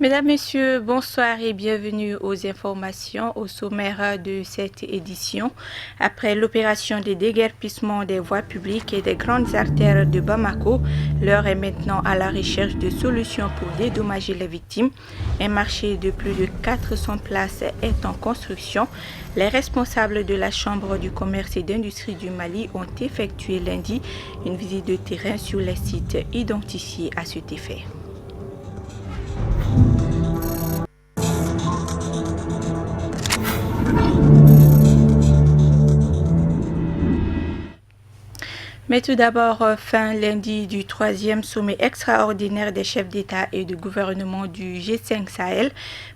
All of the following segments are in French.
Mesdames, Messieurs, bonsoir et bienvenue aux informations au sommaire de cette édition. Après l'opération de déguerpissement des voies publiques et des grandes artères de Bamako, l'heure est maintenant à la recherche de solutions pour dédommager les victimes. Un marché de plus de 400 places est en construction. Les responsables de la Chambre du commerce et d'industrie du Mali ont effectué lundi une visite de terrain sur les sites identifiés à cet effet. Mais tout d'abord, fin lundi du troisième sommet extraordinaire des chefs d'État et de gouvernement du G5 Sahel.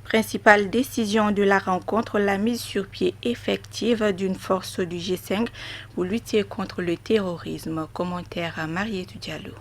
Principale décision de la rencontre, la mise sur pied effective d'une force du G5 pour lutter contre le terrorisme. Commentaire à Marietou Diallo.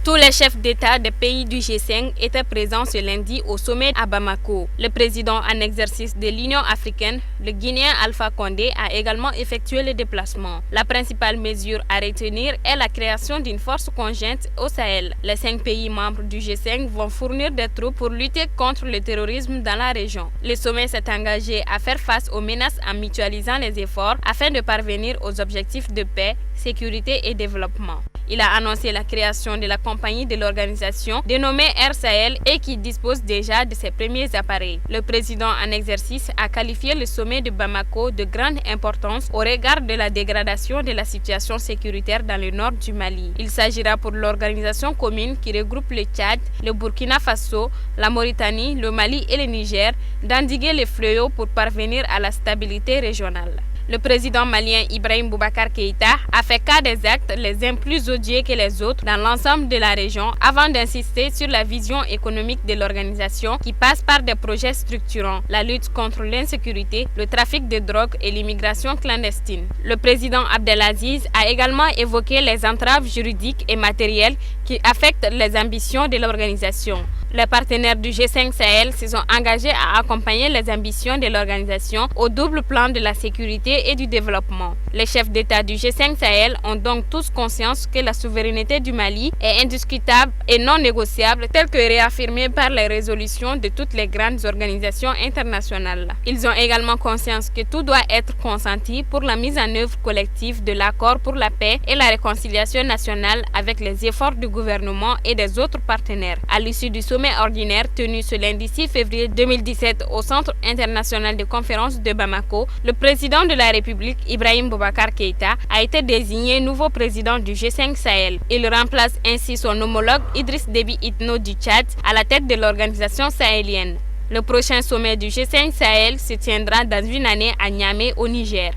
Tous les chefs d'État des pays du G5 étaient présents ce lundi au sommet à Bamako. Le président en exercice de l'Union africaine, le Guinéen Alpha Condé, a également effectué le déplacement. La principale mesure à retenir est la création d'une force conjointe au Sahel. Les 5 pays membres du G5 vont fournir des troupes pour lutter contre le terrorisme dans la région. Le sommet s'est engagé à faire face aux menaces en mutualisant les efforts afin de parvenir aux objectifs de paix, sécurité et développement. Il a annoncé la création de la compagnie de l'organisation dénommée Air Sahel et qui dispose déjà de ses premiers appareils. Le président en exercice a qualifié le sommet de Bamako de grande importance au regard de la dégradation de la situation sécuritaire dans le nord du Mali. Il s'agira pour l'organisation commune qui regroupe le Tchad, le Burkina Faso, la Mauritanie, le Mali et le Niger d'endiguer les fléaux pour parvenir à la stabilité régionale. Le président malien Ibrahim Boubacar Keïta a fait cas des actes les uns plus odieux que les autres dans l'ensemble de la région avant d'insister sur la vision économique de l'organisation qui passe par des projets structurants, la lutte contre l'insécurité, le trafic de drogue et l'immigration clandestine. Le président Abdelaziz a également évoqué les entraves juridiques et matérielles qui affectent les ambitions de l'organisation. Les partenaires du G5 Sahel se sont engagés à accompagner les ambitions de l'organisation au double plan de la sécurité et du développement. Les chefs d'État du G5 Sahel ont donc tous conscience que la souveraineté du Mali est indiscutable et non négociable, telle que réaffirmée par les résolutions de toutes les grandes organisations internationales. Ils ont également conscience que tout doit être consenti pour la mise en œuvre collective de l'accord pour la paix et la réconciliation nationale avec les efforts du gouvernement et des autres partenaires. À l'issue du sommet ordinaire tenu ce lundi 6 février 2017 au Centre international de conférences de Bamako, le président de la République, Ibrahim Boubacar Keïta, a été désigné nouveau président du G5 Sahel. Il remplace ainsi son homologue Idriss Déby Itno du Tchad à la tête de l'organisation sahélienne. Le prochain sommet du G5 Sahel se tiendra dans une année à Niamey au Niger.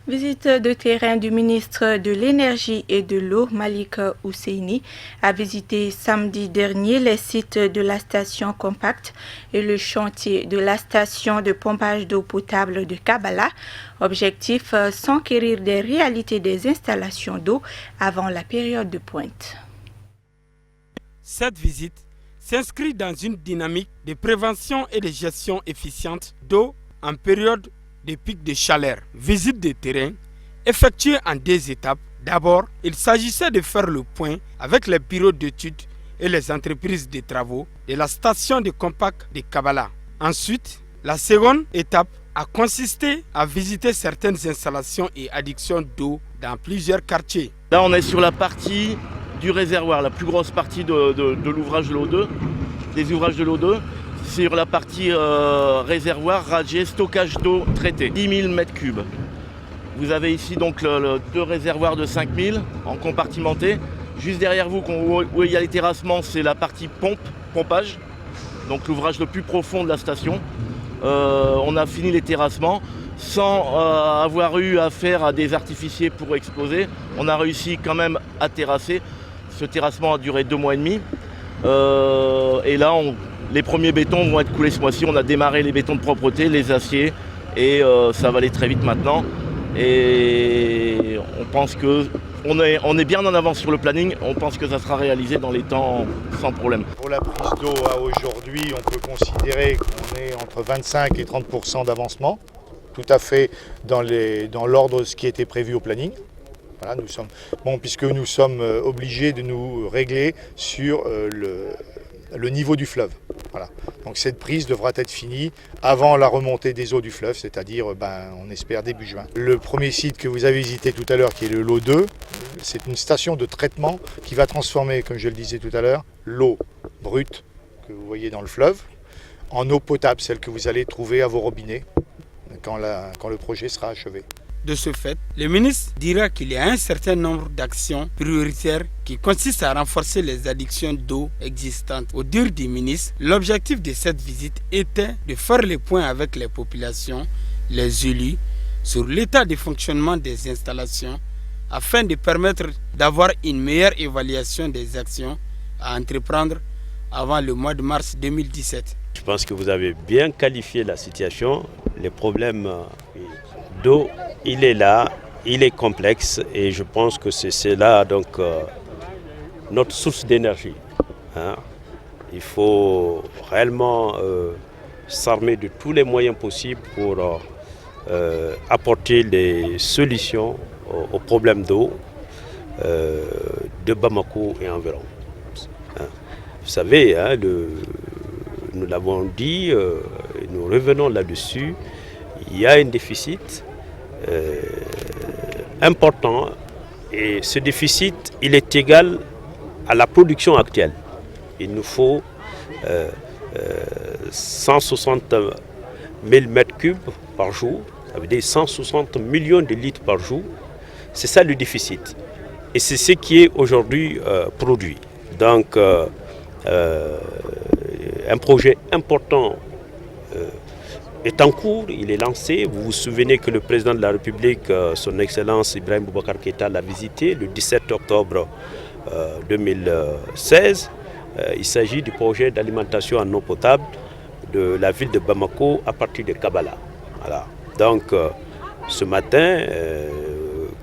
Visite de terrain du ministre de l'Énergie et de l'Eau, Malik Ousseini, a visité samedi dernier les sites de la station Compact et le chantier de la station de pompage d'eau potable de Kabala. Objectif, s'enquérir des réalités des installations d'eau avant la période de pointe. Cette visite s'inscrit dans une dynamique de prévention et de gestion efficiente d'eau en période des pics de chaleur. Visite de terrain effectuée en 2 étapes. D'abord, il s'agissait de faire le point avec les bureaux d'études et les entreprises de travaux de la station de compact de Kabala. Ensuite, la seconde étape a consisté à visiter certaines installations et addictions d'eau dans plusieurs quartiers. Là, on est sur la partie du réservoir, la plus grosse partie de l'ouvrage de l'eau 2, des ouvrages de l'eau 2. Sur la partie réservoir, radier, stockage d'eau traitée, 10 000 m3. Vous avez ici donc 2 réservoirs de 5 000 en compartimenté. Juste derrière vous, où il y a les terrassements, c'est la partie pompage, donc l'ouvrage le plus profond de la station. On a fini les terrassements sans avoir eu affaire à des artificiers pour exploser. On a réussi quand même à terrasser. Ce terrassement a duré 2 mois et demi. Et là, les premiers bétons vont être coulés ce mois-ci. On a démarré les bétons de propreté, les aciers, et ça va aller très vite maintenant. Et on pense qu'on est bien en avance sur le planning. On pense que ça sera réalisé dans les temps sans problème. Pour la prise d'eau à aujourd'hui, on peut considérer qu'on est entre 25 et 30% d'avancement, tout à fait dans l'ordre de ce qui était prévu au planning. Voilà, puisque nous sommes obligés de nous régler sur le niveau du fleuve. Voilà. Donc cette prise devra être finie avant la remontée des eaux du fleuve, c'est-à-dire on espère début juin. Le premier site que vous avez visité tout à l'heure, qui est le lot 2, c'est une station de traitement qui va transformer, comme je le disais tout à l'heure, l'eau brute que vous voyez dans le fleuve en eau potable, celle que vous allez trouver à vos robinets quand le projet sera achevé. De ce fait, le ministre dira qu'il y a un certain nombre d'actions prioritaires qui consistent à renforcer les addictions d'eau existantes. Au dire du ministre, l'objectif de cette visite était de faire le point avec les populations, les élus, sur l'état de fonctionnement des installations afin de permettre d'avoir une meilleure évaluation des actions à entreprendre avant le mois de mars 2017. Je pense que vous avez bien qualifié la situation. Les problèmes d'eau, il est là, il est complexe et je pense que c'est là donc notre source d'énergie. Il faut réellement s'armer de tous les moyens possibles pour apporter des solutions aux problèmes d'eau de Bamako et environ. Vous savez, nous l'avons dit, nous revenons là-dessus, il y a un déficit important et ce déficit, il est égal à la production actuelle. Il nous faut 160 000 m3 par jour, ça veut dire 160 millions de litres par jour. C'est ça le déficit. Et c'est ce qui est aujourd'hui produit. Donc, un projet important est en cours, il est lancé. Vous vous souvenez que le président de la République, son Excellence Ibrahim Boubacar Keïta, l'a visité le 17 octobre 2016. Il s'agit du projet d'alimentation en eau potable de la ville de Bamako à partir de Kabala. Voilà. Donc, ce matin,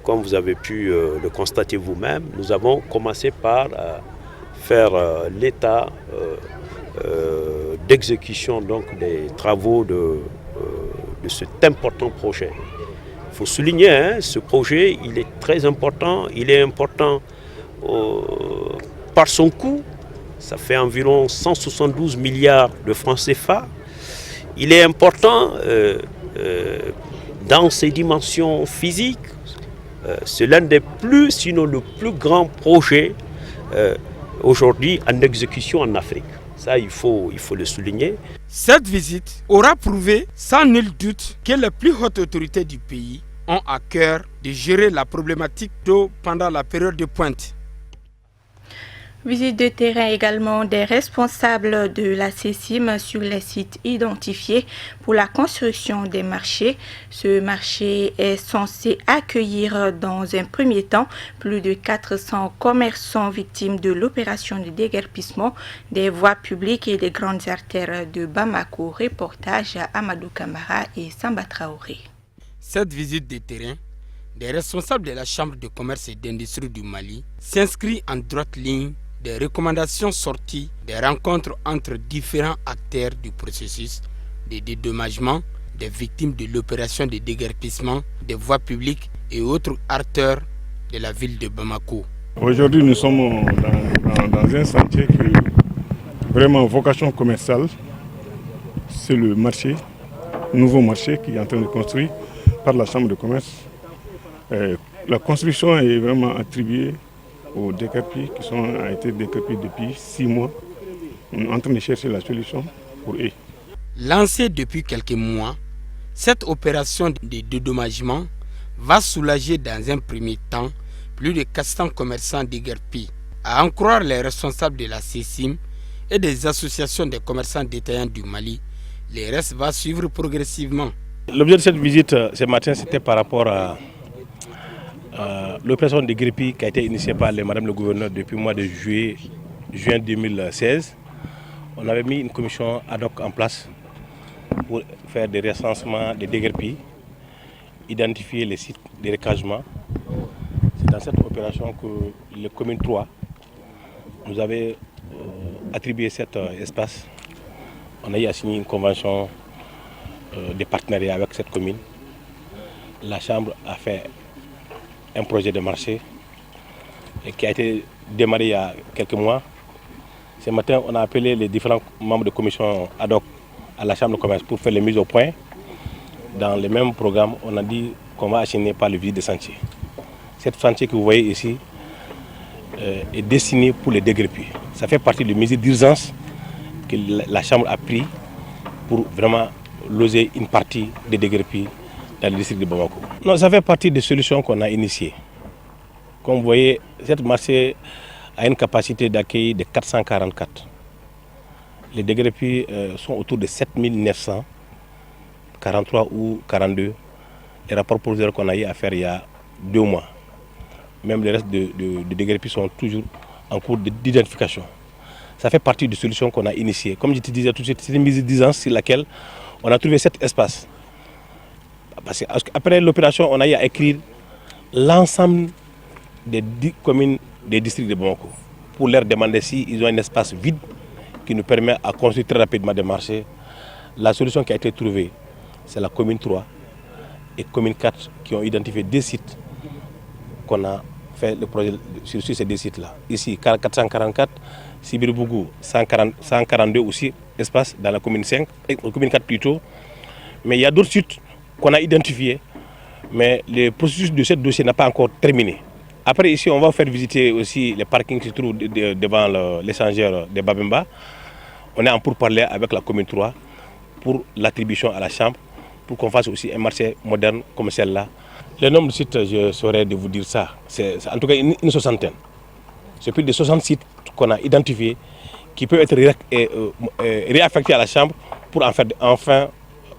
comme vous avez pu le constater vous-même, nous avons commencé par faire l'état d'exécution donc des travaux de cet important projet. Il faut souligner, ce projet, il est très important. Il est important par son coût. Ça fait environ 172 milliards de francs CFA. Il est important dans ses dimensions physiques. C'est l'un des plus, sinon le plus grand projet aujourd'hui en exécution en Afrique. Ça, il faut le souligner. Cette visite aura prouvé sans nul doute que les plus hautes autorités du pays ont à cœur de gérer la problématique d'eau pendant la période de pointe. Visite de terrain également des responsables de la CECIM sur les sites identifiés pour la construction des marchés. Ce marché est censé accueillir dans un premier temps plus de 400 commerçants victimes de l'opération de déguerpissement des voies publiques et des grandes artères de Bamako. Reportage à Amadou Kamara et Samba Traoré. Cette visite de terrain des responsables de la Chambre de commerce et d'industrie du Mali s'inscrit en droite ligne des recommandations sorties des rencontres entre différents acteurs du processus de dédommagement des victimes de l'opération de déguerpissement des voies publiques et autres acteurs de la ville de Bamako. Aujourd'hui, nous sommes dans un chantier qui est vraiment vocation commerciale. C'est le marché, nouveau marché qui est en train de construire par la Chambre de commerce. La construction est vraiment attribuée aux décrépits qui ont été décrépits depuis 6 mois. On est en train de chercher la solution pour eux. Lancée depuis quelques mois, cette opération de dédommagement va soulager dans un premier temps plus de 400 commerçants déguerpis. À en croire les responsables de la CECIM et des associations des commerçants détaillants du Mali, le reste va suivre progressivement. L'objet de cette visite ce matin, c'était par rapport à l'opération de déguerpis qui a été initiée par Madame le gouverneur depuis le mois de juin 2016. On avait mis une commission ad hoc en place pour faire des recensements des déguerpis, identifier les sites de recagement. C'est dans cette opération que le commune 3 nous avait attribué cet espace. On a eu à signer une convention de partenariat avec cette commune. La Chambre a fait un projet de marché qui a été démarré il y a quelques mois. Ce matin, on a appelé les différents membres de commission ad hoc à la Chambre de commerce pour faire les mises au point. Dans le même programme, on a dit qu'on va acheminer par le visite des sentiers. Cette chantier que vous voyez ici est destinée pour les déguerpis. Ça fait partie des mesures d'urgence que la Chambre a pris pour vraiment loger une partie des déguerpis dans le district de Bamako. Non, ça fait partie des solutions qu'on a initiées. Comme vous voyez, cette marché a une capacité d'accueil de 444. Les déguerpis sont autour de 7943 ou 42. Les rapports provisoires qu'on a eu à faire il y a 2 mois. Même les restes de déguerpis sont toujours en cours d'identification. Ça fait partie des solutions qu'on a initiées. Comme je te disais tout de suite, c'est une mise d'urgence sur laquelle on a trouvé cet espace. Parce qu'après l'opération, on a eu à écrire l'ensemble des 10 communes des districts de Bamako pour leur demander s'ils ont un espace vide qui nous permet à construire très rapidement des marchés. La solution qui a été trouvée, c'est la commune 3 et commune 4 qui ont identifié 2 sites qu'on a fait le projet sur ces 2 sites-là. Ici, 444, Sibirbougou, 142 aussi, espace dans la commune 5, commune 4 plutôt. Mais il y a d'autres sites qu'on a identifiés, mais le processus de ce dossier n'a pas encore terminé. Après, ici, on va faire visiter aussi les parkings qui se trouvent devant l'échangeur de Babemba. On est en pourparlers avec la commune 3 pour l'attribution à la Chambre, pour qu'on fasse aussi un marché moderne comme celle-là. Le nombre de sites, je saurais de vous dire ça, c'est en tout cas une soixantaine. C'est plus de 60 sites qu'on a identifiés qui peuvent être réaffectés à la Chambre pour enfin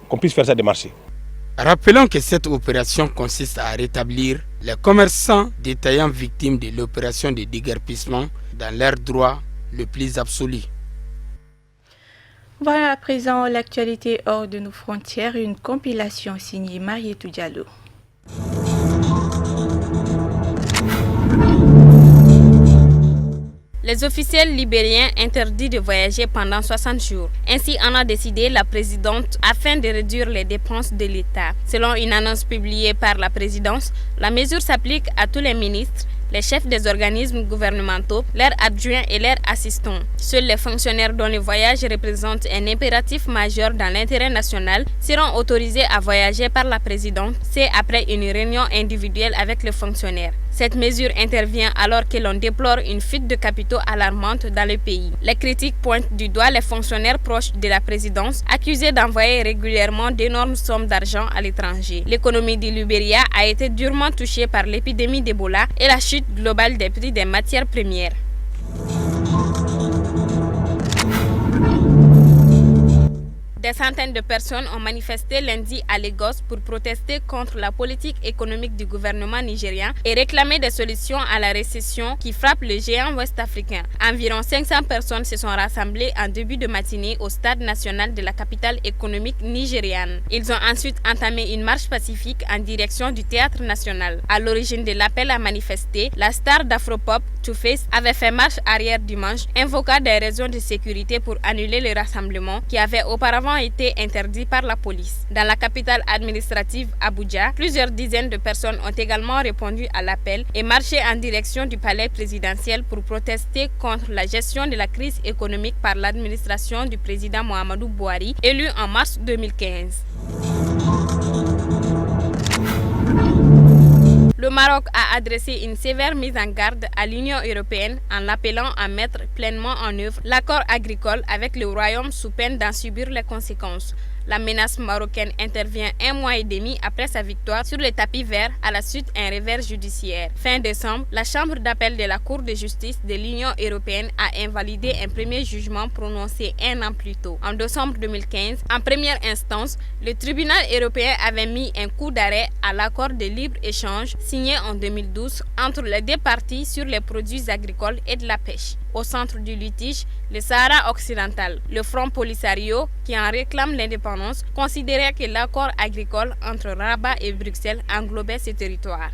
qu'on puisse faire ça des marchés. Rappelons que cette opération consiste à rétablir les commerçants détaillants victimes de l'opération de déguerpissement dans leur droit le plus absolu. Voilà à présent l'actualité hors de nos frontières, une compilation signée Marietou Diallo. Les officiels libériens interdits de voyager pendant 60 jours. Ainsi en a décidé la présidente afin de réduire les dépenses de l'État. Selon une annonce publiée par la présidence, la mesure s'applique à tous les ministres, les chefs des organismes gouvernementaux, leurs adjoints et leurs assistants. Seuls les fonctionnaires dont le voyage représente un impératif majeur dans l'intérêt national seront autorisés à voyager par la présidente, c'est après une réunion individuelle avec les fonctionnaires. Cette mesure intervient alors que l'on déplore une fuite de capitaux alarmante dans le pays. Les critiques pointent du doigt les fonctionnaires proches de la présidence, accusés d'envoyer régulièrement d'énormes sommes d'argent à l'étranger. L'économie du Libéria a été durement touchée par l'épidémie d'Ebola et la chute globale des prix des matières premières. Des centaines de personnes ont manifesté lundi à Lagos pour protester contre la politique économique du gouvernement nigérian et réclamer des solutions à la récession qui frappe le géant ouest-africain. Environ 500 personnes se sont rassemblées en début de matinée au stade national de la capitale économique nigériane. Ils ont ensuite entamé une marche pacifique en direction du théâtre national. À l'origine de l'appel à manifester, la star d'Afropop, Two-Face, avait fait marche arrière dimanche, invoquant des raisons de sécurité pour annuler le rassemblement qui avait auparavant été interdit par la police. Dans la capitale administrative Abuja, plusieurs dizaines de personnes ont également répondu à l'appel et marché en direction du palais présidentiel pour protester contre la gestion de la crise économique par l'administration du président Muhammadu Buhari, élu en mars 2015. Le Maroc a adressé une sévère mise en garde à l'Union européenne en l'appelant à mettre pleinement en œuvre l'accord agricole avec le Royaume sous peine d'en subir les conséquences. La menace marocaine intervient 1 mois et demi après sa victoire sur le tapis vert à la suite d'un revers judiciaire. Fin décembre, la Chambre d'appel de la Cour de justice de l'Union européenne a invalidé un premier jugement prononcé 1 an plus tôt. En décembre 2015, en première instance, le tribunal européen avait mis un coup d'arrêt à l'accord de libre-échange signé en 2012 entre les 2 parties sur les produits agricoles et de la pêche. Au centre du litige, le Sahara occidental, le Front Polisario, qui en réclame l'indépendance, considérait que l'accord agricole entre Rabat et Bruxelles englobait ce territoire.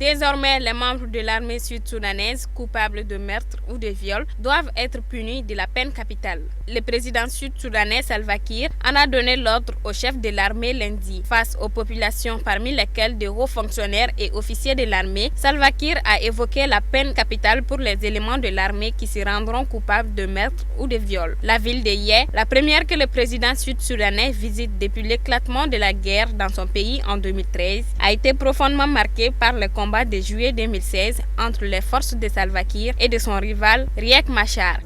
Désormais, les membres de l'armée sud-soudanaise coupables de meurtre ou de viol doivent être punis de la peine capitale. Le président sud-soudanais Salva Kiir en a donné l'ordre au chef de l'armée lundi. Face aux populations parmi lesquelles de hauts fonctionnaires et officiers de l'armée, Salva Kiir a évoqué la peine capitale pour les éléments de l'armée qui se rendront coupables de meurtre ou de viol. La ville de Yé, la première que le président sud-soudanais visite depuis l'éclatement de la guerre dans son pays en 2013, a été profondément marquée par le combat de juillet 2016 entre les forces de Salva Kiir et de son rival Riek Machar.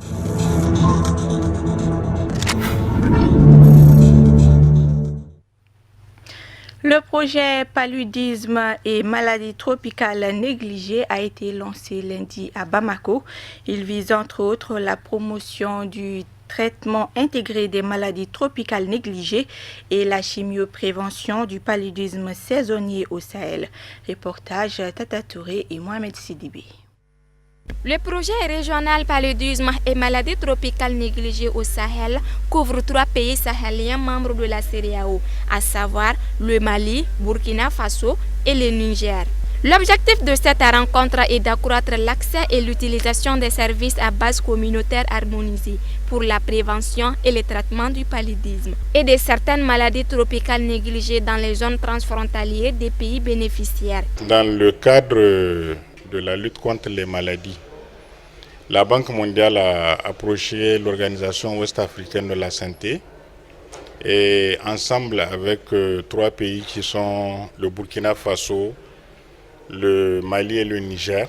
Le projet Paludisme et maladies tropicales négligées a été lancé lundi à Bamako. Il vise entre autres la promotion du traitement intégré des maladies tropicales négligées et la chimioprévention du paludisme saisonnier au Sahel. Reportage Tata Touré et Mohamed Sidibé. Le projet régional Paludisme et maladies tropicales négligées au Sahel couvre 3 pays sahéliens membres de la CEDEAO, à savoir le Mali, Burkina Faso et le Niger. L'objectif de cette rencontre est d'accroître l'accès et l'utilisation des services à base communautaire harmonisés pour la prévention et le traitement du paludisme et de certaines maladies tropicales négligées dans les zones transfrontalières des pays bénéficiaires. Dans le cadre de la lutte contre les maladies, la Banque mondiale a approché l'Organisation ouest-africaine de la santé et ensemble avec 3 pays qui sont le Burkina Faso, le Mali et le Niger,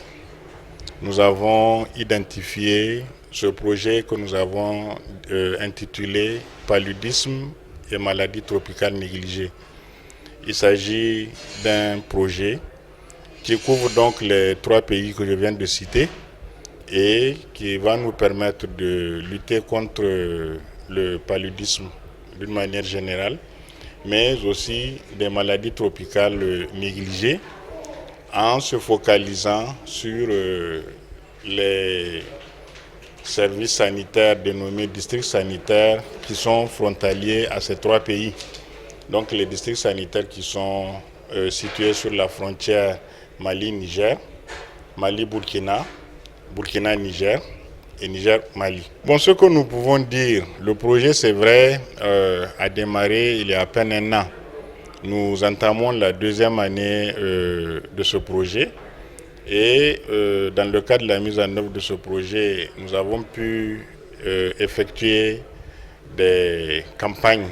nous avons identifié ce projet que nous avons intitulé Paludisme et maladies tropicales négligées. Il s'agit d'un projet qui couvre donc les 3 pays que je viens de citer et qui va nous permettre de lutter contre le paludisme d'une manière générale, mais aussi des maladies tropicales négligées, en se focalisant sur les services sanitaires dénommés districts sanitaires qui sont frontaliers à ces 3 pays. Donc les districts sanitaires qui sont situés sur la frontière Mali-Niger, Mali-Burkina, Burkina-Niger et Niger-Mali. Bon, ce que nous pouvons dire, le projet, c'est vrai, a démarré il y a à peine 1 an. Nous entamons la 2e année de ce projet et dans le cadre de la mise en œuvre de ce projet, nous avons pu effectuer des campagnes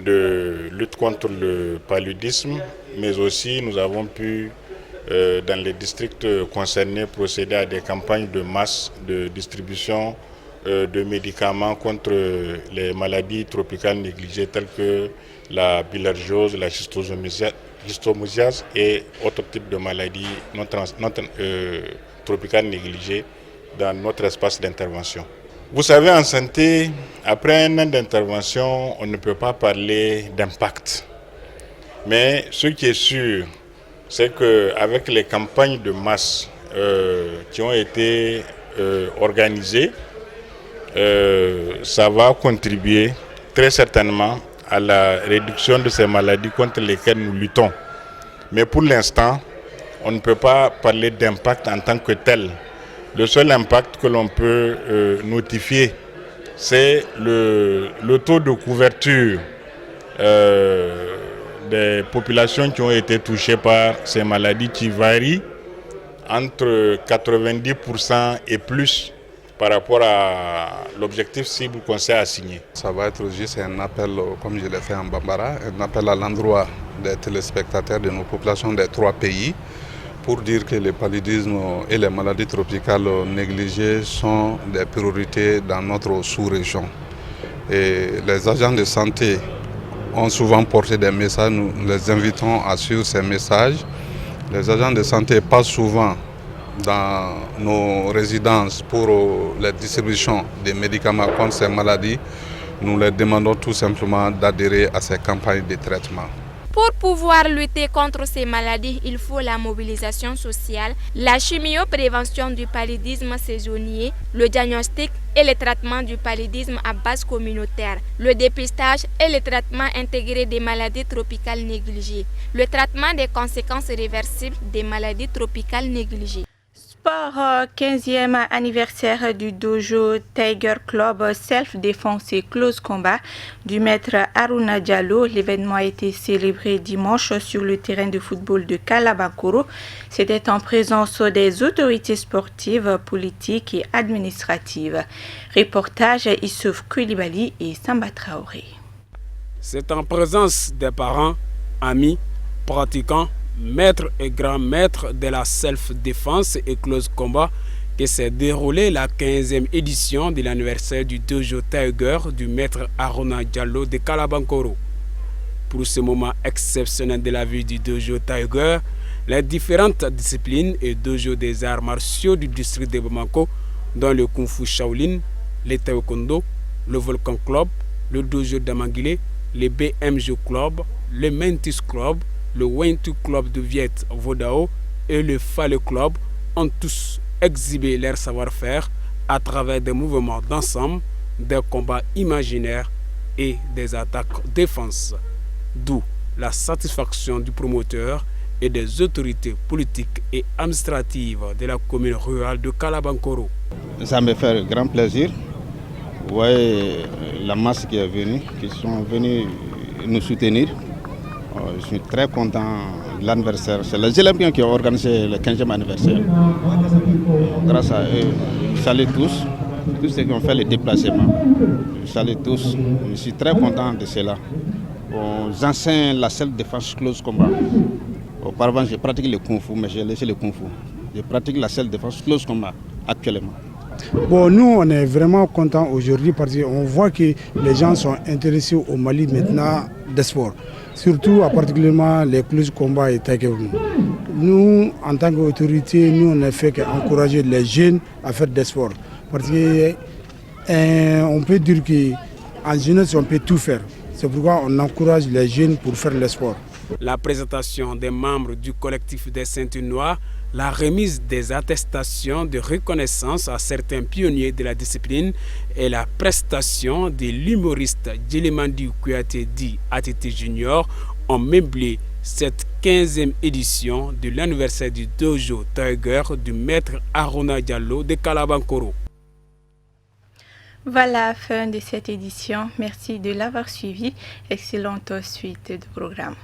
de lutte contre le paludisme, mais aussi nous avons pu, dans les districts concernés, procéder à des campagnes de masse de distribution de médicaments contre les maladies tropicales négligées telles que la bilharziose, la schistosomyase et autres types de maladies tropicales négligées dans notre espace d'intervention. Vous savez, en santé, après 1 an d'intervention, on ne peut pas parler d'impact. Mais ce qui est sûr, c'est qu'avec les campagnes de masse qui ont été organisées, ça va contribuer très certainement à la réduction de ces maladies contre lesquelles nous luttons. Mais pour l'instant, on ne peut pas parler d'impact en tant que tel. Le seul impact que l'on peut notifier, c'est le taux de couverture des populations qui ont été touchées par ces maladies qui varient entre 90% et plus par rapport à l'objectif cible qu'on s'est assigné. Ça va être juste un appel, comme je l'ai fait en Bambara, un appel à l'endroit des téléspectateurs de nos populations des 3 pays pour dire que le paludisme et les maladies tropicales négligées sont des priorités dans notre sous-région. Et les agents de santé ont souvent porté des messages, nous les invitons à suivre ces messages. Les agents de santé passent souvent dans nos résidences pour la distribution des médicaments contre ces maladies. Nous leur demandons tout simplement d'adhérer à ces campagnes de traitement. Pour pouvoir lutter contre ces maladies, il faut la mobilisation sociale, la chimioprévention du paludisme saisonnier, le diagnostic et le traitement du paludisme à base communautaire, le dépistage et le traitement intégré des maladies tropicales négligées, le traitement des conséquences réversibles des maladies tropicales négligées. Sport 15e anniversaire du dojo Tiger Club Self-Défense et Close Combat du maître Aruna Diallo. L'événement a été célébré dimanche sur le terrain de football de Kalabankoro. C'était en présence des autorités sportives, politiques et administratives. Reportage Issouf Koulibaly et Samba Traoré. C'est en présence des parents, amis, pratiquants, maître et grand-maître de la self-défense et close combat que s'est déroulée la 15e édition de l'anniversaire du dojo Tiger du maître Aruna Diallo de Kalabankoro. Pour ce moment exceptionnel de la vie du dojo Tiger, les différentes disciplines et dojos des arts martiaux du district de Bamako, dont le Kung Fu Shaolin, le Taekwondo, le Volcan Club, le dojo d'Amangile, le BMJ Club, le Mentis Club, le Wentu Club de Viet Vodao et le Fale Club ont tous exhibé leur savoir-faire à travers des mouvements d'ensemble, des combats imaginaires et des attaques défense. D'où la satisfaction du promoteur et des autorités politiques et administratives de la commune rurale de Kalabankoro. Ça me fait grand plaisir. Vous voyez la masse qui est venue, qui sont venus nous soutenir. Je suis très content de l'anniversaire. C'est les Olympiens qui ont organisé le 15e anniversaire. Grâce à eux, je salue tous ceux qui ont fait les déplacements. Je salue tous. Je suis très content de cela. J'enseigne la self-défense close combat. Auparavant, j'ai pratiqué le Kung Fu, mais j'ai laissé le Kung Fu. Je pratique la self-défense close combat actuellement. Bon, nous, on est vraiment contents aujourd'hui parce qu'on voit que les gens sont intéressés au Mali maintenant des sports. Surtout, particulièrement les close combats et taekwondo. Nous, en tant qu'autorité, nous, on ne fait qu'encourager les jeunes à faire des sports. Parce qu'on peut dire qu'en jeunesse, on peut tout faire. C'est pourquoi on encourage les jeunes pour faire le sport. La présentation des membres du collectif des Ceintures Noires, la remise des attestations de reconnaissance à certains pionniers de la discipline et la prestation de l'humoriste Djelimandi Kouyaté dit ATT Junior ont meublé cette 15e édition de l'anniversaire du dojo Tiger du maître Aruna Diallo de Kalabankoro. Voilà la fin de cette édition. Merci de l'avoir suivi. Excellente suite de programme.